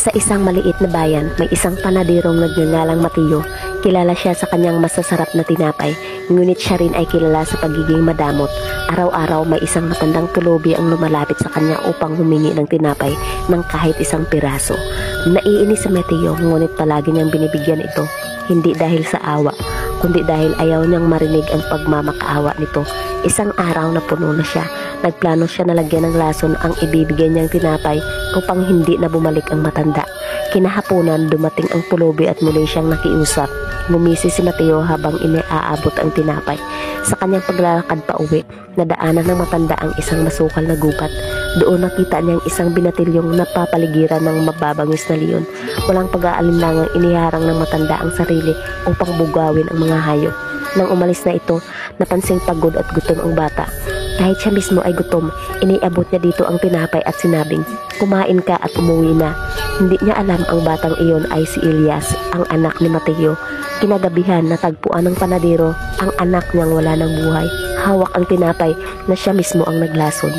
Sa isang maliit na bayan, may isang panaderong nagngangalang Mateo. Kilala siya sa kanyang masasarap na tinapay, ngunit siya rin ay kilala sa pagiging madamot. Araw-araw may isang matandang tulubi ang lumalapit sa kanya upang humingi ng tinapay ng kahit isang piraso. Naiinis si Mateo, ngunit palagi niyang binibigyan ito, hindi dahil sa awa, kundi dahil ayaw niyang marinig ang pagmamakaawa nito. Isang araw na puno na siya, nagplano siya na lagyan ng lason ang ibibigay niyang tinapay upang hindi na bumalik ang matanda. Kinahaponan, dumating ang pulubi at muli siyang nakiusap. Ngumisi si Mateo habang iniaabot ang tinapay. Sa kanyang paglalakad pa uwi, nadaanan ng matanda ang isang masukal na gubat. Doon nakita niyang isang binatilyong napapaligiran ng mababangis na leon. Walang pag-aalinlangang iniharang ng matanda ang sarili upang bugawin ang mga hayop. Nang umalis na ito, napansing pagod at gutom ang bata. Kahit siya mismo ay gutom, iniabot niya dito ang tinapay at sinabing, "Kumain ka at umuwi na." Hindi niya alam ang batang iyon ay si Elias, ang anak ni Mateo. Kinagabihan, natagpuan ng panadero ang anak niyang wala ng buhay. Hawak ang tinapay na siya mismo ang naglason.